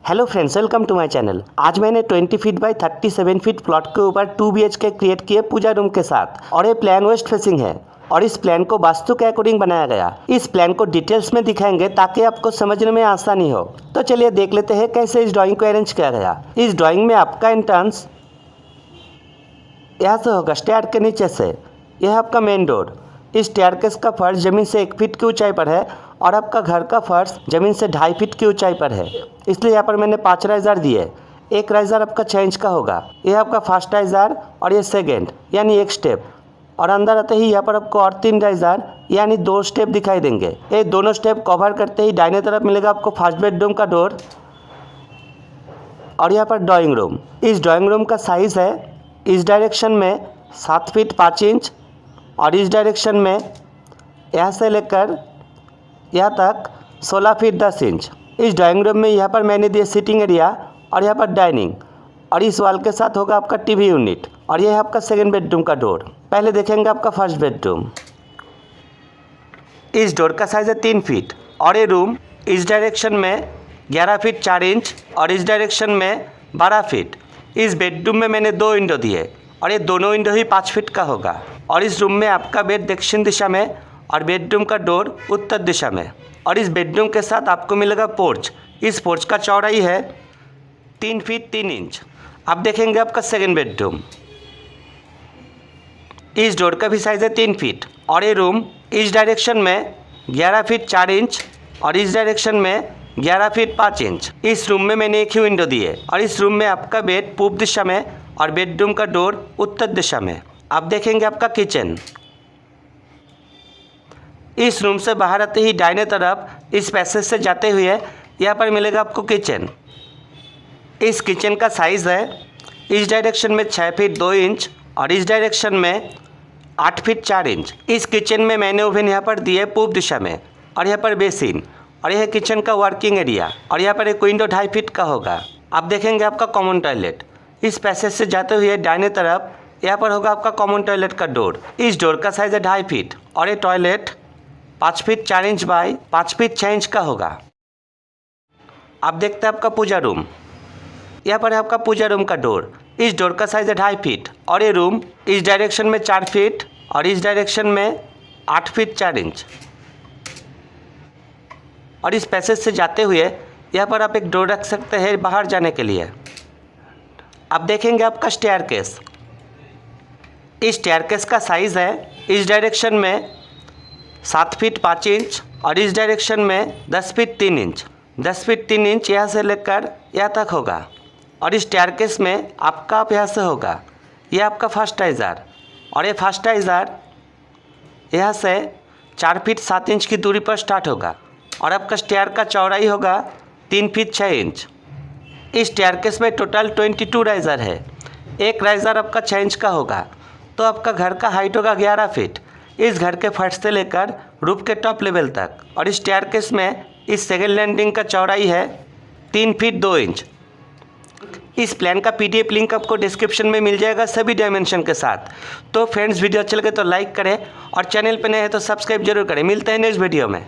Hello friends, welcome to my channel. आज मैंने 20 feet by 37 feet plot के ऊपर 2 BHK क्रिएट किए पूजा रूम के साथ, और ये प्लान वेस्ट फेसिंग है और इस प्लान को वास्तु के अकॉर्डिंग बनाया गया। इस प्लान को डिटेल्स में दिखाएंगे ताकि आपको समझने में आसानी हो। तो चलिए देख लेते हैं कैसे इस ड्राइंग को अरेंज किया गया। इस ड्राइंग में आपका एंट्रेंस यहाँ से होगा, स्टेयर के नीचे से। यह आपका मेन डोर। इस स्टेयरकेस का फर्श ज़मीन से 1 फीट की ऊंचाई पर है और आपका घर का फर्श ज़मीन से 2.5 फीट की ऊंचाई पर है, इसलिए यहाँ पर मैंने 5 राइज़र दिए। एक राइज़र आपका 6 इंच का होगा। यह आपका फर्स्ट राइज़र और ये सेकेंड यानी एक स्टेप, और अंदर आते ही यहाँ पर आपको और 3 राइज़र यानी 2 स्टेप दिखाई देंगे। ये दोनों स्टेप कवर करते ही दाहिने तरफ मिलेगा आपको फर्स्ट बेडरूम का डोर और यहाँ पर ड्राइंग रूम। इस ड्राइंग रूम का साइज़ है इस डायरेक्शन में 7 फीट 5 इंच और इस डायरेक्शन में यहाँ से लेकर यहाँ तक 16 फीट 10 इंच। इस ड्राइंग रूम में यहाँ पर मैंने दिए सिटिंग एरिया और यहाँ पर डाइनिंग, और इस वॉल के साथ होगा आपका टीवी यूनिट, और यह है आपका सेकेंड बेडरूम का डोर। पहले देखेंगे आपका फर्स्ट बेडरूम। इस डोर का साइज़ है 3 फीट और ये रूम इस डायरेक्शन में 11 फीट 4 इंच और इस डायरेक्शन में 12 फीट। इस बेडरूम में मैंने 2 विंडो दिए और ये दोनों विंडो ही 5 फीट का होगा, और इस रूम में आपका बेड दक्षिण दिशा में और बेडरूम का डोर उत्तर दिशा में, और इस बेडरूम के साथ आपको मिलेगा पोर्च। इस पोर्च का चौड़ाई है 3 फीट 3 इंच। अब देखेंगे आपका सेकेंड बेडरूम। इस डोर का भी साइज़ है 3 फीट और ये रूम इस डायरेक्शन में 11 फीट 4 इंच और इस डायरेक्शन में 11 फीट 5 इंच। इस रूम में मैंने एक ही विंडो दी है और इस रूम में आपका बेड पूर्व दिशा में और बेडरूम का डोर उत्तर दिशा में। अब देखेंगे आपका किचन। इस रूम से बाहर आते ही दाहिने तरफ इस पैसेज से जाते हुए यहाँ पर मिलेगा आपको किचन। इस किचन का साइज़ है इस डायरेक्शन में 6 फीट 2 इंच और इस डायरेक्शन में 8 फीट 4 इंच। इस किचन में मैंने ओवन यहाँ पर दिए पूर्व दिशा में, और यहाँ पर बेसिन, और यह किचन का वर्किंग एरिया, और यहाँ पर एक विंडो 2.5 फीट का होगा। अब देखेंगे आपका कॉमन टॉयलेट। इस पैसेज से जाते हुए दाहिने तरफ यहाँ पर होगा आपका कॉमन टॉयलेट का डोर। इस डोर का साइज़ है 2.5 फीट और ये toilet 5 feet 4 inch by 5 feet 6 inch का होगा। अब देखते हैं आपका पूजा रूम। यहाँ पर है आपका पूजा रूम का डोर। इस डोर का साइज़ है 2.5 फीट और ये रूम इस डायरेक्शन में 4 फीट और इस डायरेक्शन में 8 फीट 4 इंच, और इस पैसेज से जाते हुए यहाँ पर आप एक डोर रख सकते हैं बाहर जाने के लिए। अब देखेंगे आपका स्टेयरकेस। इस स्टेयरकेस का साइज़ है इस डायरेक्शन में 7 फीट 5 इंच और इस डायरेक्शन में 10 फीट 3 इंच। 10 फीट 3 इंच यहाँ से लेकर यहाँ तक होगा, और इस स्टेयरकेस में आपका आप यहाँ से होगा। यह आपका फर्स्ट राइज़र, और ये फर्स्ट राइज़र यहाँ से 4 फीट 7 इंच की दूरी पर स्टार्ट होगा, और आपका स्टेयर का चौड़ाई होगा 3 फीट 6 इंच। इस स्टेयरकेस में टोटल 22 राइज़र है। एक राइज़र आपका 6 इंच का होगा, तो आपका घर का हाइट होगा 11 फीट इस घर के फर्श से लेकर रूफ के टॉप लेवल तक, और इस स्टेयरकेस में इस सेकेंड लैंडिंग का चौड़ाई है 3 फीट 2 इंच। इस प्लान का PDF लिंक आपको डिस्क्रिप्शन में मिल जाएगा सभी डायमेंशन के साथ। तो फ्रेंड्स, वीडियो अच्छा लगे तो लाइक करें और चैनल पर नए हैं तो सब्सक्राइब जरूर करें। मिलते हैं नेक्स्ट वीडियो में।